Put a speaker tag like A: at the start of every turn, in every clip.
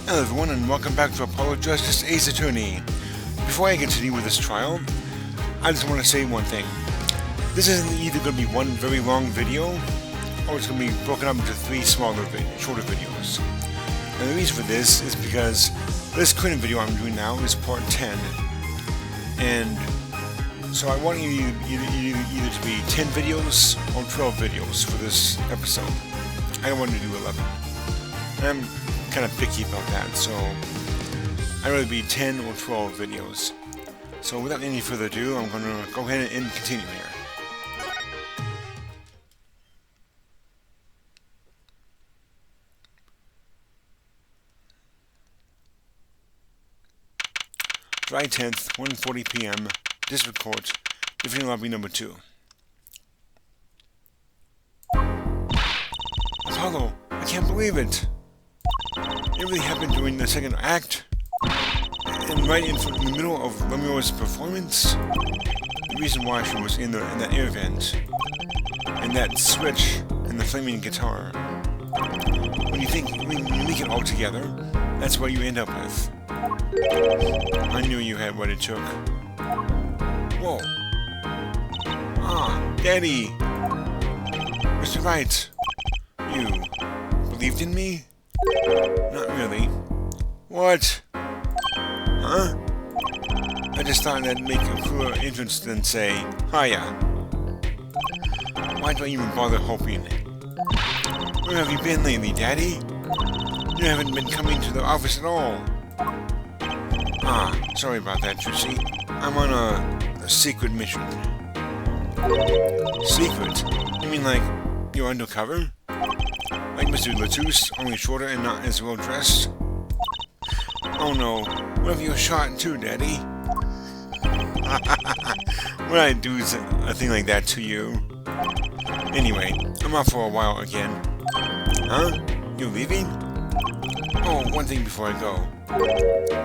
A: Hello everyone and welcome back to Apollo Justice Ace Attorney. Before I continue with this trial, I just want to say one thing. This isn't either going to be one very long video, or it's going to be broken up into three smaller, shorter videos. And the reason for this is because this current video I'm doing now is part 10. And so I want you either to be 10 videos or 12 videos for this episode. I don't want to do 11. I'm kind of picky about that, so I'd rather be 10 or 12 videos. So without any further ado, I'm going to go ahead and continue here. July 10th, 1:40 p.m., District Court, Defendant Lobby number 2. Apollo, I can't believe it! It really happened during the second act, and right in the middle of Lemuel's performance. The reason why she was in that air vent, and that switch, and the flaming guitar. When you make it all together, that's what you end up with. I knew you had what it took. Whoa. Ah, Daddy! Mr. Wright, you believed in me? Not really. What? Huh? I just thought I'd make a cooler entrance than say, hiya. Why do I even bother hoping? Where have you been lately, Daddy? You haven't been coming to the office at all. Ah, sorry about that, Juicy. I'm on a secret mission. Secret? You mean like you're undercover? Like Mr. Latouche, only shorter and not as well dressed? Oh no, what if you're shot too, Daddy? Would I do a thing like that to you? Anyway, I'm off for a while again. Huh? You leaving? Oh, one thing before I go.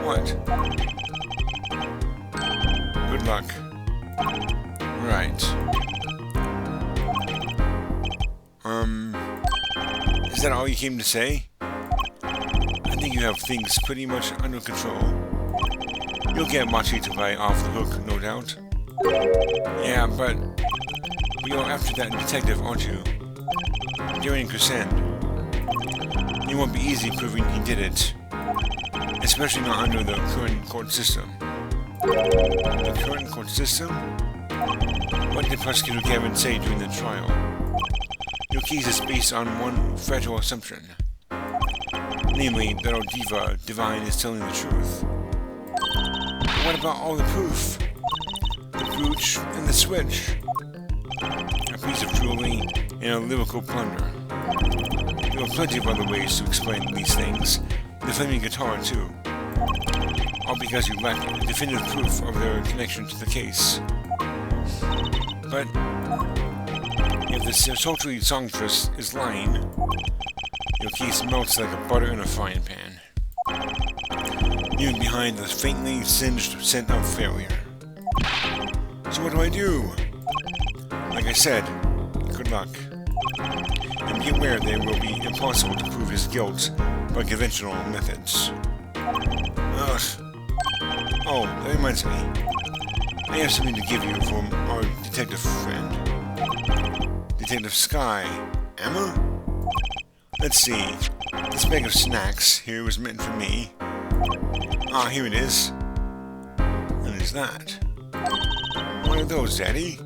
A: What? Good luck. Right. Is that all you came to say? I think you have things pretty much under control. You'll get Machi to buy off the hook, no doubt. Yeah, but you're after that detective, aren't you? Darian Crescent. It won't be easy proving he did it. Especially not under the current court system. The current court system? What did Prosecutor Gavin say during the trial? Your case is based on one fragile assumption. Namely, that our diva, Divine, is telling the truth. But what about all the proof? The brooch and the switch. A piece of jewelry and a lyrical plunder. There are plenty of other ways to explain these things. The flaming guitar, too. All because you lack definitive proof of their connection to the case. But if the sultry songstress is lying, your case melts like a butter in a frying pan, leaving behind the faintly singed scent of failure. So what do I do? Like I said, good luck. And be aware that it will be impossible to prove his guilt by conventional methods. Ugh. Oh, that reminds me. I have something to give you from our detective friend. Detective Sky. Emma? Let's see. This bag of snacks here was meant for me. Ah, here it is. And is that? What are those, Daddy?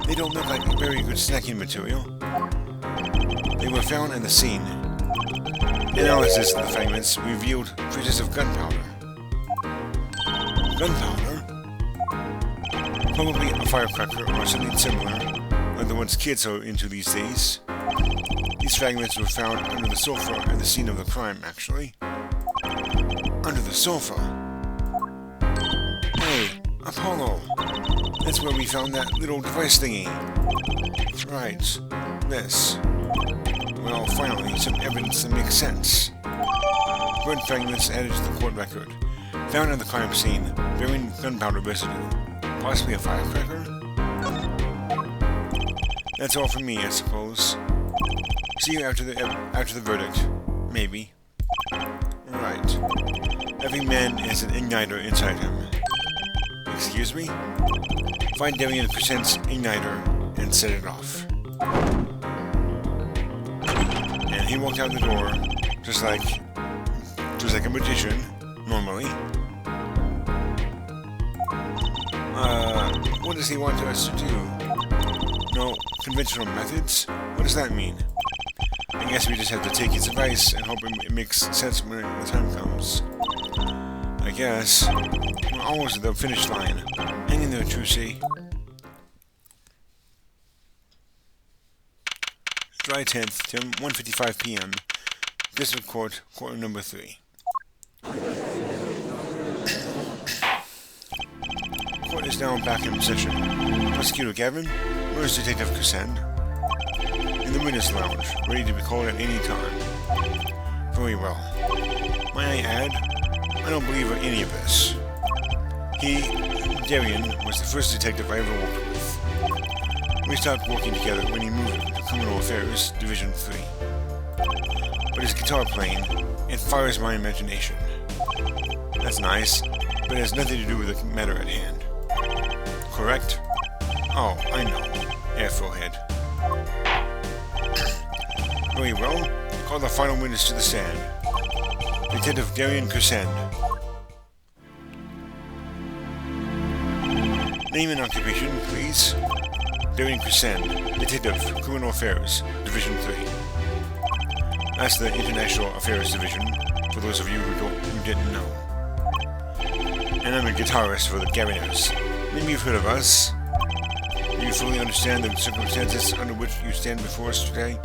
A: They don't look like very good snacking material. They were found in the scene. Analysis of the fragments revealed traces of gunpowder. Gunpowder? Probably a firecracker or something similar, like the ones kids are into these days. These fragments were found under the sofa at the scene of the crime, actually. Under the sofa? Hey, Apollo! That's where we found that little device thingy. Right. This. Well, finally, some evidence that makes sense. Burnt fragments added to the court record. Found at the crime scene, bearing gunpowder residue. Possibly a firecracker? That's all from me, I suppose. See you after the verdict. Maybe. Right. right. Every man has an igniter inside him. Excuse me? Find Darien Crescent's igniter and set it off. And he walked out the door, just like a magician, normally. What does he want us to do? No conventional methods? What does that mean? I guess we just have to take his advice and hope it makes sense when the time comes. I guess. We're almost at the finish line. Hang in there, Trucy. July 10th, 1:55 p.m. District Court, Courtroom number 3. Court is now back in session. Prosecutor Gavin, where is Detective Crescent? In the witness lounge, ready to be called at any time. Very well. May I add, I don't believe in any of this. He, Darien, was the first detective I ever worked with. We started working together when he moved to Criminal Affairs, Division 3. But his guitar playing, it fires my imagination. That's nice, but it has nothing to do with the matter at hand. Correct? Oh, I know. Airforehead. Very well. Call the final witness to the stand. Detective Darien Crescent. Name and occupation, please. Darien Crescent, Detective, Criminal Affairs, Division 3. That's the International Affairs Division, for those of you who didn't know. And I'm a guitarist for the Gaviners. Maybe you've heard of us. Do you fully understand the circumstances under which you stand before us today?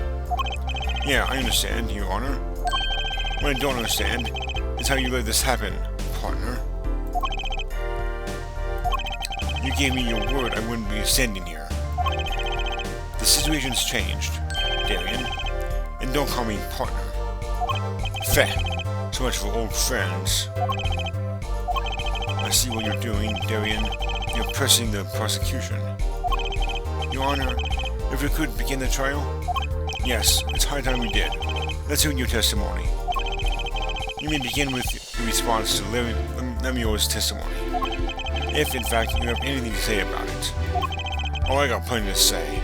A: Yeah, I understand, Your Honor. What I don't understand is how you let this happen, partner. You gave me your word I wouldn't be standing here. The situation's changed, Darien, and don't call me partner. Feh, so much for old friends. I see what you're doing, Darien. You're pressing the prosecution. Your Honor, if we could begin the trial? Yes, it's high time we did. Let's hear your testimony. You may begin with the response to Lemuel's testimony, if in fact you have anything to say about it. Oh, I got plenty to say.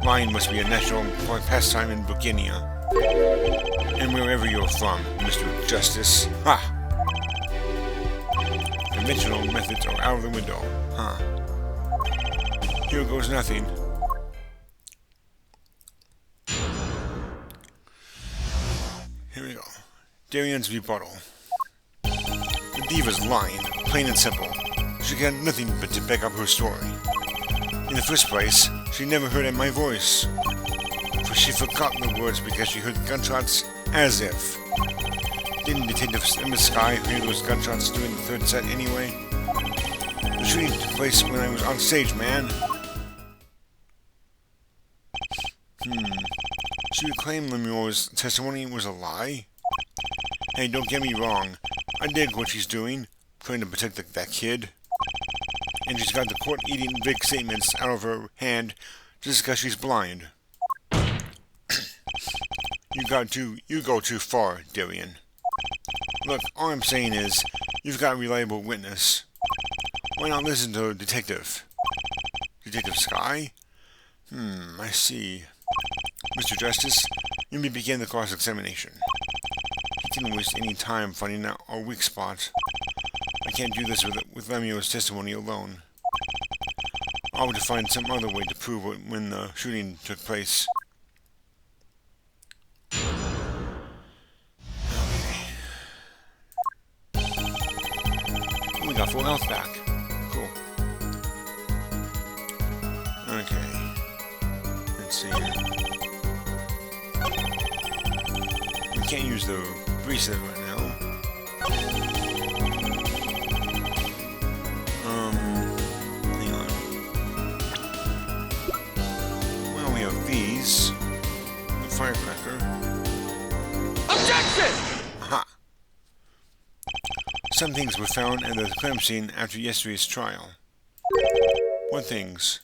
A: Lying must be a national pastime in Buginia. And wherever you're from, Mr. Justice. Ha! Conventional methods are out of the window. Huh. Here goes nothing. Here we go. Darien's rebuttal. The diva's lying, plain and simple. She got nothing but to back up her story. In the first place, she never heard my voice. For she forgot the words because she heard gunshots as if. Didn't Detective in the sky hear those gunshots during the third set anyway? The shooting took place when I was on stage, man. She would claim Lemuel's testimony was a lie? Hey, don't get me wrong. I dig what she's doing, trying to protect that kid. And she's got the court eating big statements out of her hand just because she's blind. You go too far, Darien. Look, all I'm saying is, you've got a reliable witness. Why not listen to a detective? Detective Sky? I see. Mr. Justice, you may begin the cross-examination. He didn't waste any time finding out our weak spot. I can't do this with Lemuel's testimony alone. I'll have to find some other way to prove when the shooting took place. We got full health back. Cool. Okay. Let's see here. We can't use the bracelet right now. Hang on. Well, we have these. The firecracker.
B: Objection!
A: Aha! Some things were found at the crime scene after yesterday's trial. What things?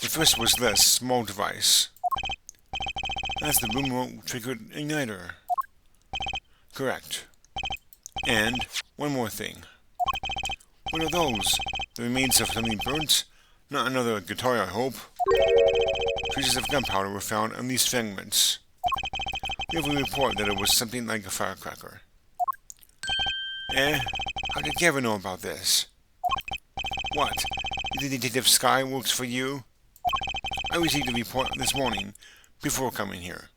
A: The first was this small device. That's the remote triggered igniter. Correct. And one more thing. What are those? The remains of something burnt? Not another guitar, I hope. Traces of gunpowder were found on these fragments. We have a report that it was something like a firecracker. How did Gavin know about this? What? The Detective Sky works for you? I received a report this morning, before coming here.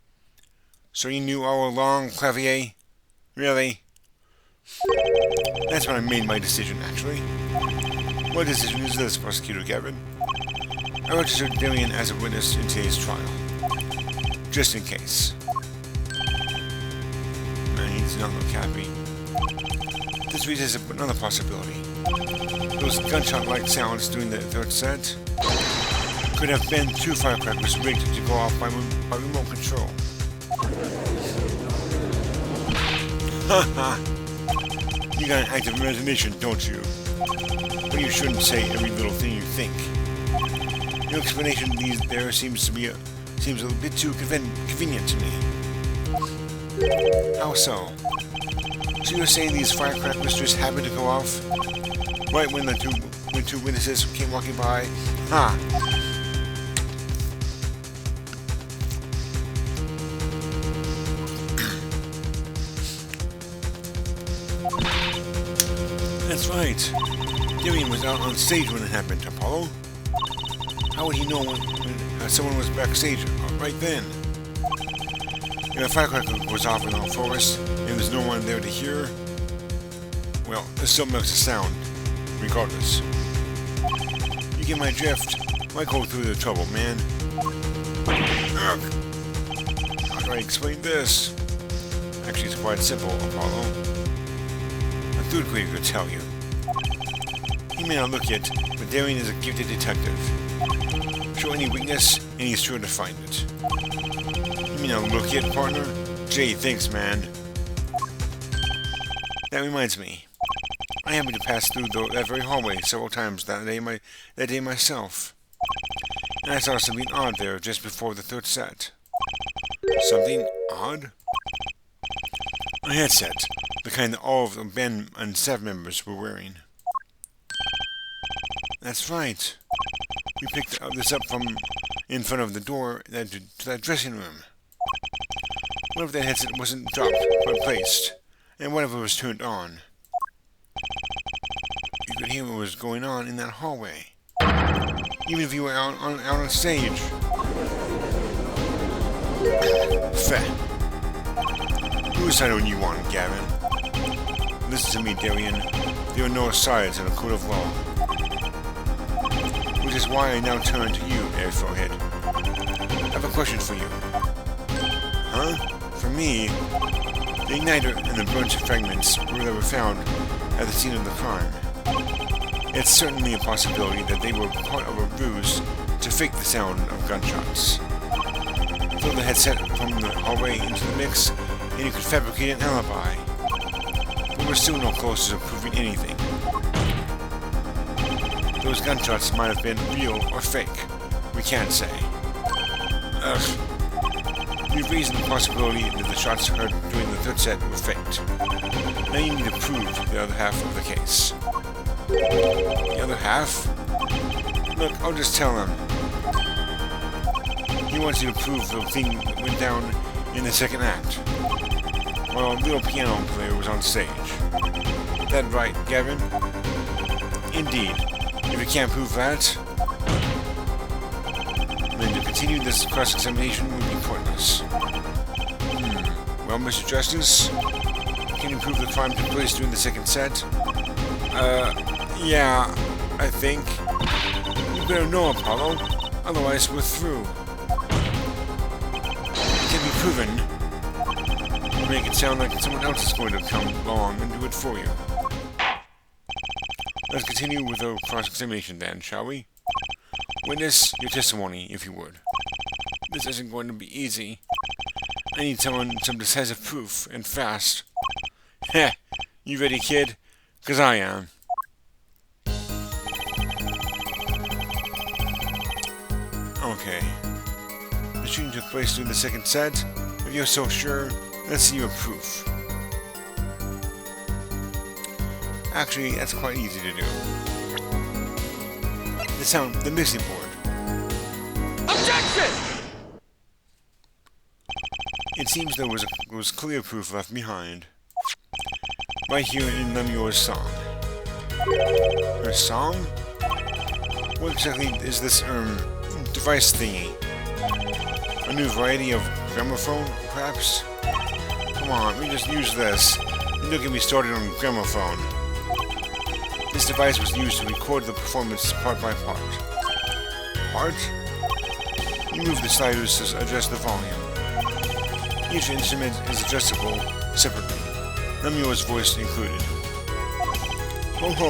A: So you knew all along, Clavier? Really? That's when I made my decision, actually. What decision is this, Prosecutor Gavin? I registered Darian as a witness in today's trial. Just in case. He does not look happy. This raises another possibility. Those gunshot-like sounds during the third set could have been two firecrackers rigged to go off by remote control. Haha! You got an active imagination, don't you? But you shouldn't say every little thing you think. Your explanation there seems a bit too convenient to me. How so? So you're saying these firecrackers just happened to go off right when two witnesses came walking by? Ha! That's right. Darian was out on stage when it happened, Apollo. How would he know when someone was backstage right then? If a firecracker was off in the forest and there's no one there to hear, well, this still makes a sound, regardless. You get my drift? Why go through the trouble, man? Ugh. How do I explain this? Actually, it's quite simple, Apollo. A third grader could tell you. He may not look it, but Darian is a gifted detective. Show any weakness, and he's sure to find it. You may not look it, partner? Gee, thanks, man. That reminds me. I happened to pass through that very hallway several times that day myself. And I saw something odd there just before the third set. Something odd? A headset, the kind that all of the band and staff members were wearing. That's right. We picked this up from in front of the door to that dressing room. What if that headset wasn't dropped, but placed? And what if it was turned on? You could hear what was going on in that hallway. Even if you were out on stage. Feh. You decide what you want, Gavin. Listen to me, Darian. There are no sides in a court of law. Which is why I now turn to you, Airforehead. I have a question for you. Huh? For me? The igniter and the burnt fragments were found at the scene of the crime. It's certainly a possibility that they were part of a ruse to fake the sound of gunshots. Throw the headset from the hallway into the mix, and you could fabricate an alibi. But we're still no closer to proving anything. Those gunshots might have been real or fake. We can't say. Ugh. We've reasoned the possibility that the shots heard during the third set were faked. Now you need to prove the other half of the case. The other half? Look, I'll just tell him. He wants you to prove the thing that went down in the second act, while a little piano player was on stage. That right, Gavin? Indeed. If you can't prove that, then to continue this cross-examination would be pointless. Well, Mr. Justice, can you prove the crime took place during the second set? Yeah, I think. You better know, Apollo, otherwise we're through. It can be proven. You make it sound like someone else is going to come along and do it for you. Let's continue with our cross-examination then, shall we? Witness, your testimony, if you would. This isn't going to be easy. I need some decisive proof, and fast. Heh, you ready, kid? 'Cause I am. Okay. The shooting took place during the second set. If you're so sure, let's see your proof. Actually, that's quite easy to do. The mixing board.
B: Objection!
A: It seems there was clear proof left behind. Right here in Lemuel's song. Her song? What exactly is this, device thingy? A new variety of gramophone, perhaps? Come on, we just use this. And don't get me started on gramophone. This device was used to record the performance part by part. Part? You move the sliders to adjust the volume. Each instrument is adjustable separately, Lemuel's voice included. Ho ho!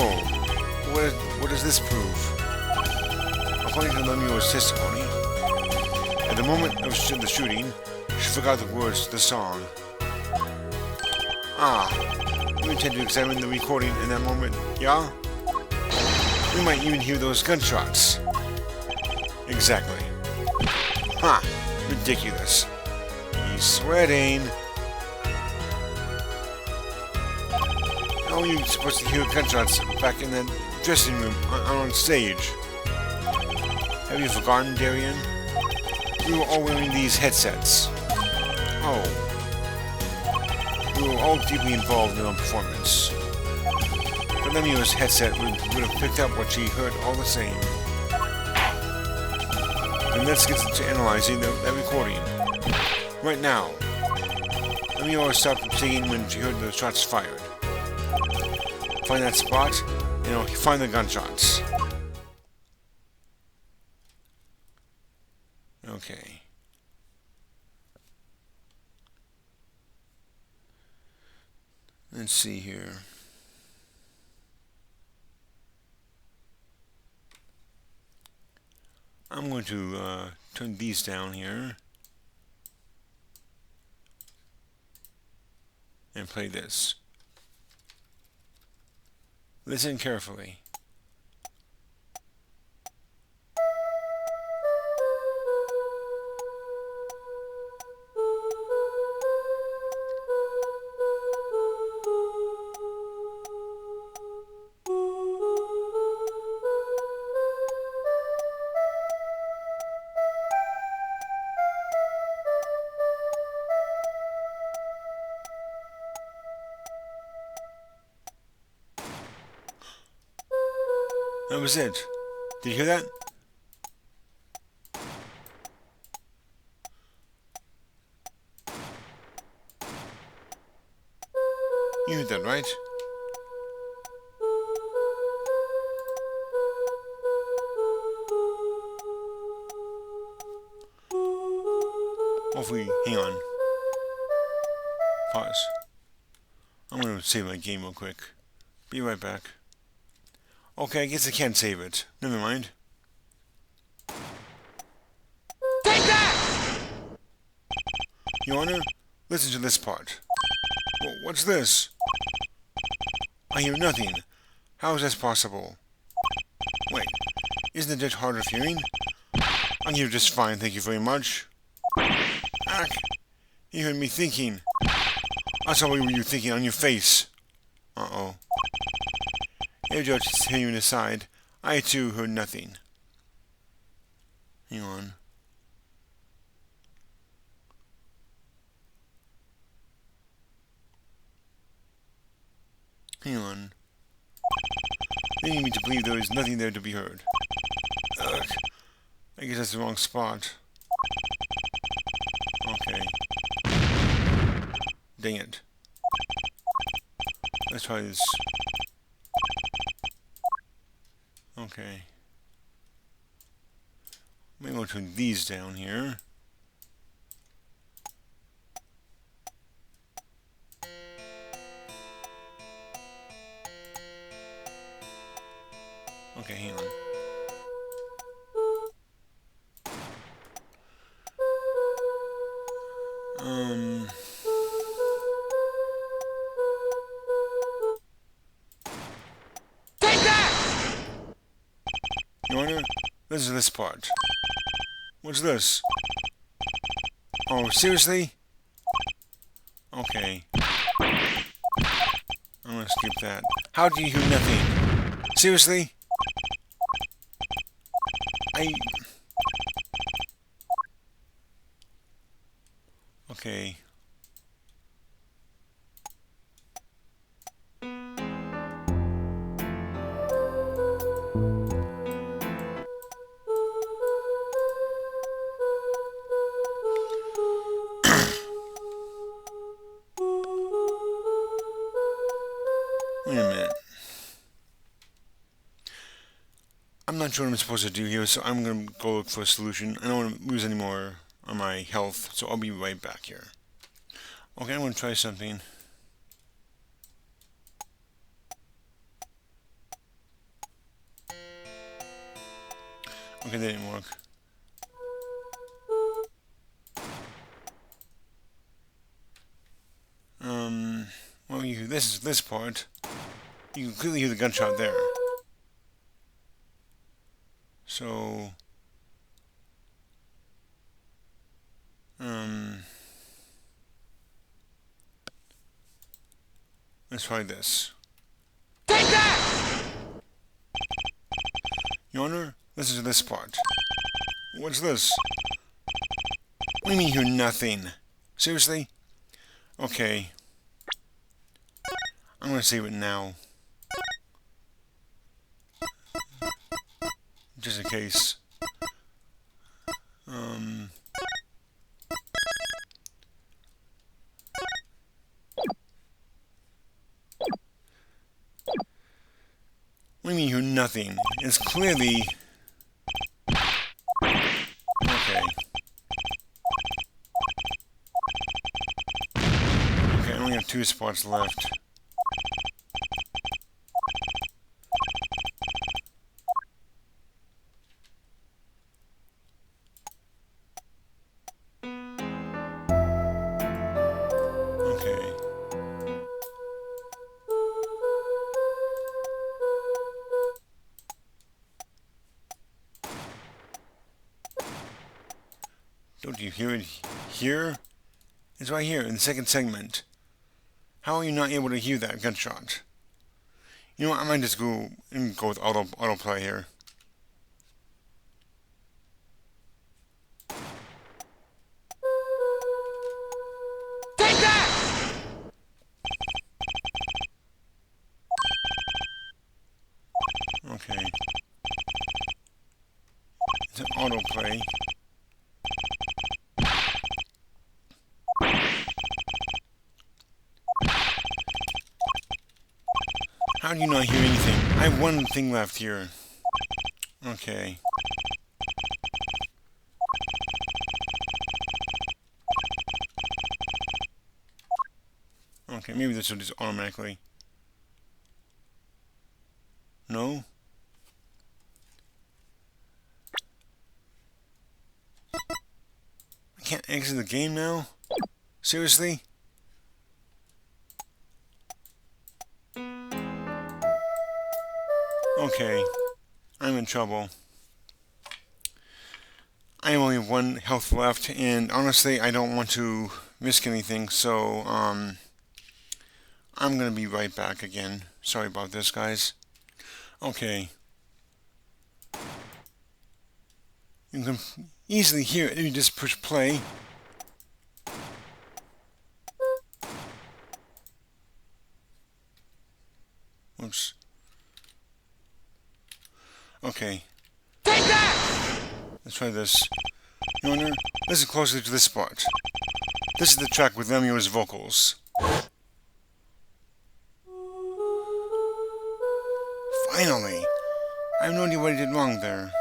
A: What does this prove? According to Lemuel's testimony, at the moment of the shooting, she forgot the words to the song. Ah, you intend to examine the recording in that moment, yeah? We might even hear those gunshots. Exactly. Ha! Ridiculous. He's sweating. How are you supposed to hear gunshots back in the dressing room on stage? Have you forgotten, Darian? We were all wearing these headsets. Oh. We were all deeply involved in our performance. But Lemuel's headset would have picked up what she heard all the same. And let's get to analyzing that recording. Right now. Lemuel stopped singing when she heard the shots fired. Find that spot, and find the gunshots. Okay. Let's see here. I'm going to turn these down here and play this. Listen carefully. That was it. Did you hear that? You heard that, right? Hopefully, hang on. Pause. I'm going to save my game real quick. Be right back. Okay, I guess I can't save it. Never mind.
B: Take that!
A: Your Honor, listen to this part. What's this? I hear nothing. How is this possible? Wait, isn't it hard of hearing? I hear just fine, thank you very much. Ack! You heard me thinking. I saw what you were thinking on your face. Uh-oh. Hey, Judge, hearing aside, I too heard nothing. Hang on. Hang on. They need me to believe there is nothing there to be heard. Ugh. I guess that's the wrong spot. Okay. Dang it. Let's try this. Okay. I'm going to turn these down here. Okay, hang on.
B: Take that!
A: Your Honor, listen to this part. What's this? Oh, seriously? Okay. I'm gonna skip that. How do you hear nothing? Seriously? Okay. Wait a minute. I'm not sure what I'm supposed to do here, so I'm going to go look for a solution. I don't want to lose any more on my health, so I'll be right back here. Okay, I'm going to try something. Okay, that didn't work. Well, this part. You can clearly hear the gunshot there. So, let's try this.
B: Take that!
A: Your Honor, listen to this part. What's this? What do you mean you hear nothing? Seriously? Okay. I'm gonna save it now. Just in case. What do you mean you hear nothing? It's clearly... Okay. Okay, I only have 2 spots left. Okay. Don't you hear it here? It's right here in the second segment. How are you not able to hear that gunshot? You know what, I might just go with autoplay here.
B: Take that!
A: Okay. It's an autoplay. How do you not hear anything? I have 1 thing left here. Okay. Okay, maybe this will just automatically. No? I can't exit the game now? Seriously? Okay, I'm in trouble. I only have 1 health left, and honestly, I don't want to risk anything, so, I'm gonna be right back again. Sorry about this, guys. Okay. You can easily hear it if you just push play. Whoops. Okay.
B: Take that!
A: Let's try this. Your Honor, listen closely to this part. This is the track with Lemuel's vocals. Finally! I have no idea what I did wrong there.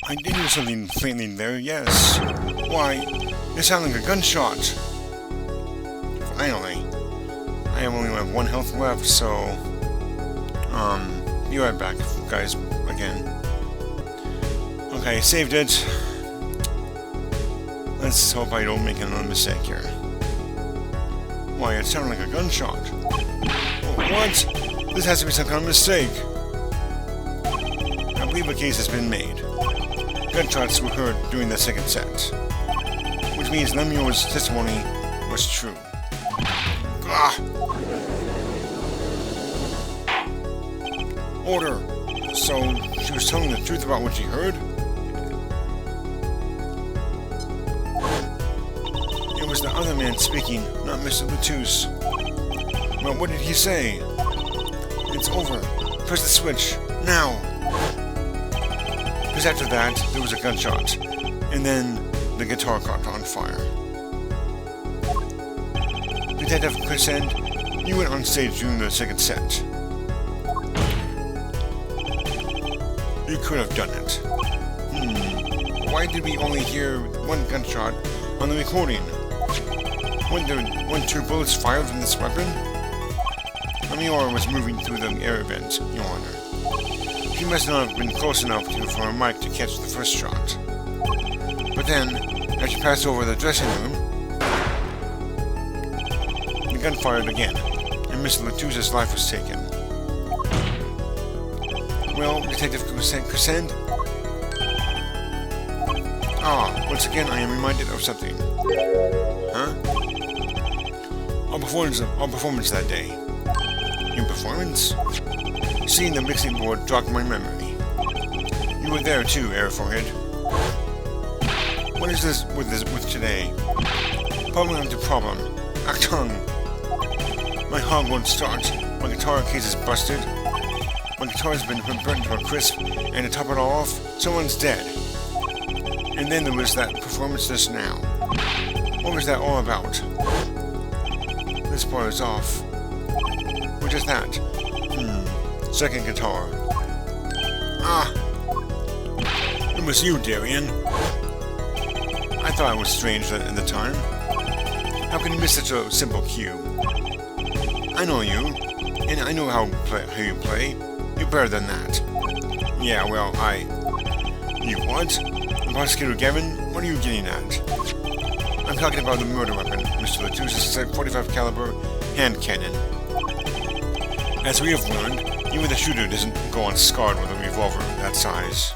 A: I did hear something faintly there, yes. Why, it sounded like a gunshot. Finally. I only have 1 health left, so... be right back, guys, again. Okay, saved it. Let's hope I don't make another mistake here. Why, it sounded like a gunshot. Oh, what? This has to be some kind of mistake. I believe a case has been made. Gunshots were heard during the second set, which means Lemuel's testimony was true. Ah! Order! So, she was telling the truth about what she heard? It was the other man speaking, not Mr. Latouche. Well, what did he say? It's over. Press the switch. Now! Because after that, there was a gunshot, and then the guitar caught on fire. Detective Crescent, you went on stage during the second set. You could have done it. Why did we only hear one gunshot on the recording? Weren't 2 bullets fired from this weapon? Lemuel was moving through the air vent, Your Honor. She must not have been close enough for a mic to catch the first shot. But then, as she passed over the dressing room, the gun fired again, and Mr. Latouche's life was taken. Well, Detective Crescent? Once again I am reminded of something. Huh? Our performance that day. Your performance? Seeing the mixing board jogged my memory. You were there too, Airforehead. What is this with today? Problem after problem. Achtung! My hog won't start. My guitar case is busted. My guitar has been burnt to a crisp, and to top it all off, someone's dead. And then there was that performance just now. What was that all about? This part is off. What is that? Second guitar. It was you, Darian. I thought it was strange at the time. How can you miss such a simple cue? I know you, and I know how you play. You're better than that. Yeah, well, You what? Prosecutor Gavin, what are you getting at? I'm talking about the murder weapon, Mr. Latouche's .45 caliber hand cannon. As we have learned, even the shooter doesn't go unscarred with a revolver that size.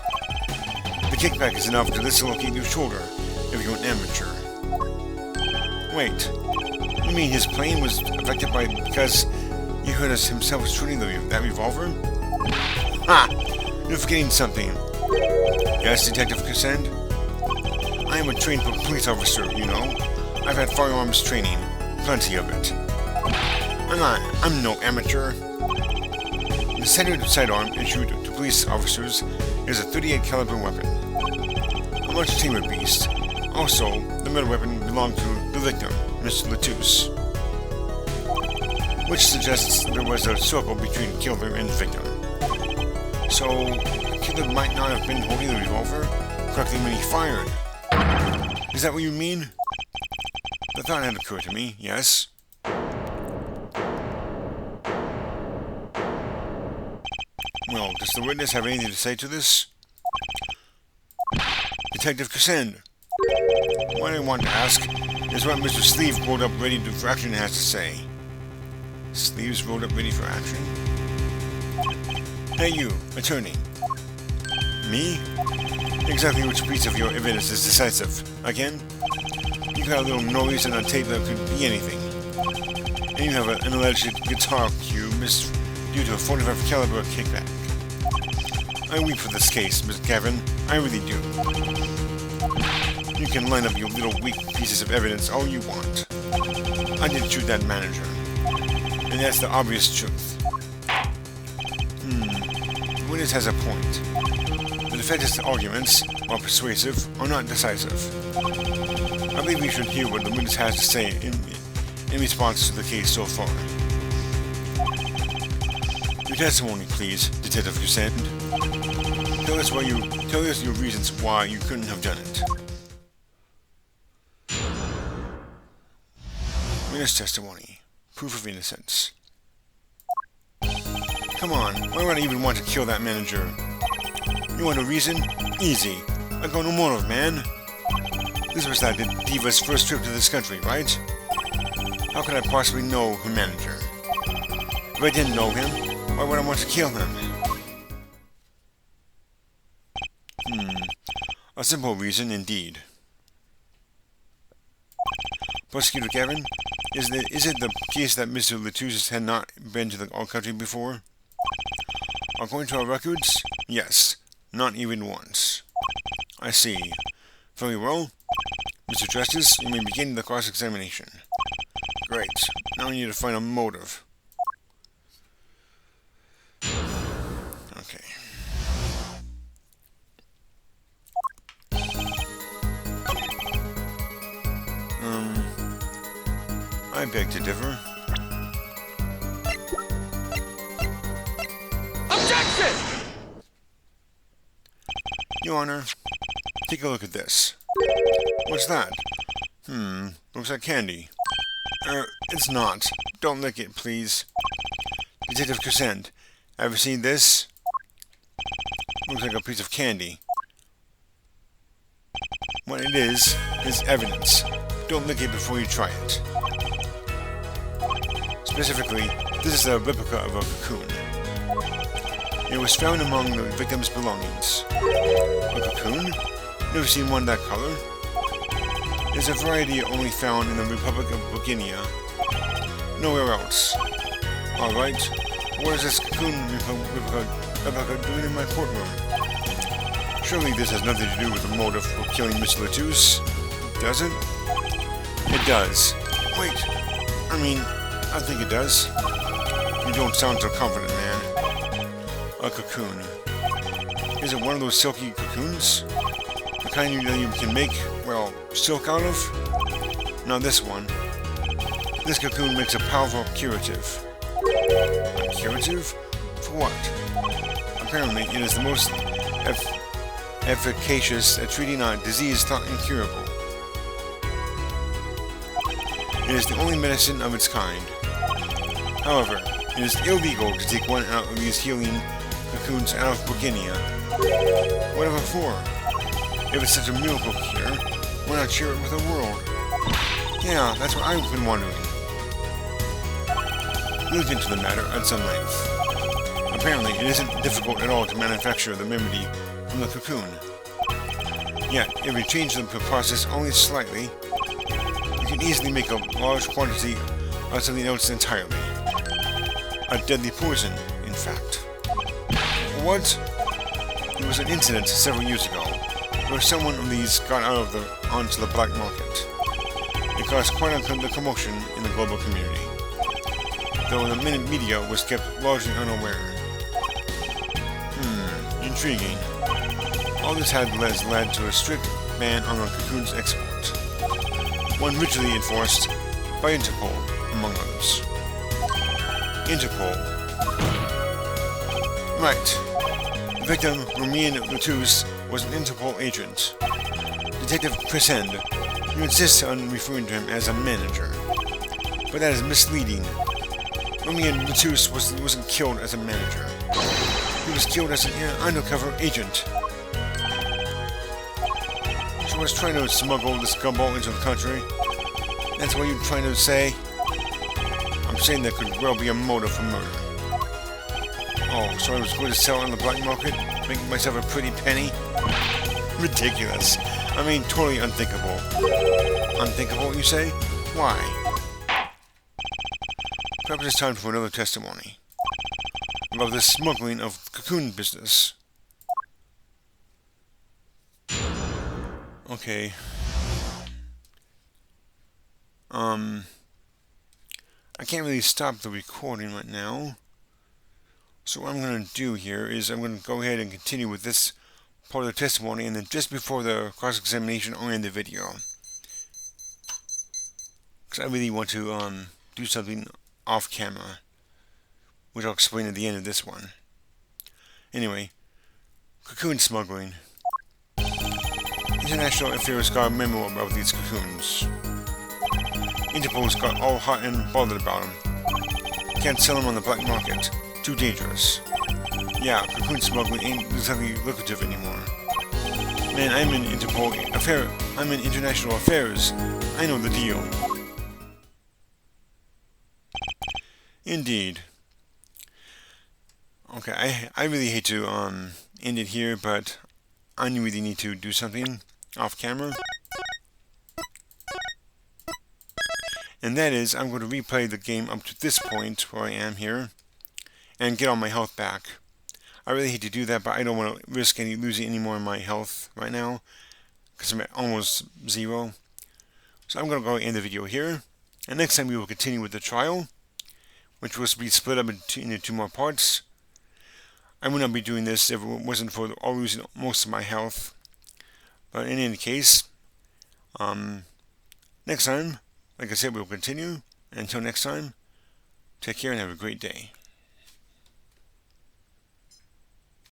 A: The kickback is enough to dislocate your shoulder if you're an amateur. Wait, you mean his plane was affected because he heard us himself shooting that revolver? Ha! You're forgetting something. Yes, Detective Crescent? I am a trained police officer, you know. I've had firearms training. Plenty of it. I'm no amateur. The standard sidearm issued to police officers is a .38 caliber weapon. A much tamer beast. Also, the murder weapon belonged to the victim, Mr. Latouche. Which suggests there was a circle between killer and victim. So, the killer might not have been holding the revolver correctly when he fired. Is that what you mean? The thought had occurred to me, yes. Well, does the witness have anything to say to this? Detective Crescent. What I want to ask is what Mr. Sleeve rolled up ready for action has to say. Sleeves rolled up ready for action? Hey you, attorney. Me? Exactly which piece of your evidence is decisive? Again? You got a little noise and a tape that could be anything. And you have an alleged guitar cue missed due to a .45 caliber kickback. I weep for this case, Miss Gavin. I really do. You can line up your little weak pieces of evidence all you want. I didn't shoot that manager. And that's the obvious truth. The witness has a point. The defendant's arguments, while persuasive, are not decisive. I believe we should hear what the witness has to say in response to the case so far. Your testimony, please, Detective Crescent. Tell us your reasons why you couldn't have done it. Witness testimony. Proof of innocence. Come on, why would I even want to kill that manager? You want a reason? Easy. I go no more of, man. This was that diva's first trip to this country, right? How could I possibly know her manager? If I didn't know him, Why would I want to kill him? A simple reason indeed. Prosecutor Gavin, is it the case that Mr. Latouche had not been to the old country before? According to our records, yes, not even once. I see. Very well. Mr. Justice, you may begin the cross-examination. Great. Now we need to find a motive. Okay. I beg to differ.
B: Objection!
A: Your Honor, take a look at this. What's that? Looks like candy. It's not. Don't lick it, please. Detective Crescent, have you seen this? Looks like a piece of candy. What it is evidence. Don't lick it before you try it. Specifically, this is a replica of a cocoon. It was found among the victim's belongings. A cocoon? Never seen one that color? There's a variety only found in the Republic of Bulgaria. Nowhere else. Alright, what is this cocoon replica doing in my courtroom? Surely this has nothing to do with the motive for killing Mr. Latouche, does it? It does. Wait, I think it does. You don't sound so confident, man. A cocoon. Is it one of those silky cocoons? The kind that you can make, well, silk out of? Not this one. This cocoon makes a powerful curative. A curative? For what? Apparently, it is the most efficacious at treating a disease thought incurable. It is the only medicine of its kind. However, it is illegal to take one out of these healing cocoons out of Bulgaria. Whatever for? If it's such a miracle cure, why not share it with the world? Yeah, that's what I've been wondering. We looked into the matter at some length. Apparently, it isn't difficult at all to manufacture the remedy from the cocoon. Yet, if we change the process only slightly, we can easily make a large quantity of something else entirely. A deadly poison, in fact. What? There was an incident several years ago where someone of these got onto the black market. It caused quite a commotion in the global community, though the media was kept largely unaware. Intriguing. All this had led to a strict ban on the cocoon's export, one rigidly enforced by Interpol, among others. Interpol. Right. The victim, Romain Latouche, was an Interpol agent. Detective Crescent, you insist on referring to him as a manager, but that is misleading. Romain Latouche wasn't killed as a manager. He was killed as an undercover agent. So I was trying to smuggle this gumball into the country. That's what you're trying to say? I'm saying there could well be a motive for murder. Oh, so I was going to sell on the black market, making myself a pretty penny? Ridiculous. Totally unthinkable. Unthinkable, you say? Why? Perhaps it's time for another testimony about the smuggling of cocoon business. Okay. I can't really stop the recording right now. So what I'm going to do here is I'm going to go ahead and continue with this part of the testimony, and then just before the cross-examination, I'll end the video. Because I really want to do something off camera, which I'll explain at the end of this one. Anyway, cocoon smuggling. International Affairs got a memo about these cocoons. Interpol's got all hot and bothered about them. Can't sell them on the black market. Too dangerous. Yeah, cocoon smuggling ain't exactly lucrative anymore. Man, I'm in international affairs. I know the deal. Indeed. Okay, I really hate to end it here, but I really need to do something off camera. And that is, I'm going to replay the game up to this point where I am here and get all my health back. I really hate to do that, but I don't want to risk losing any more of my health right now because I'm at almost 0. So I'm going to go end the video here. And next time we will continue with the trial, which will be split up into 2 more parts. I would not be doing this if it wasn't for losing most of my health. But in any case, next time, like I said, we'll continue. Until next time, take care and have a great day.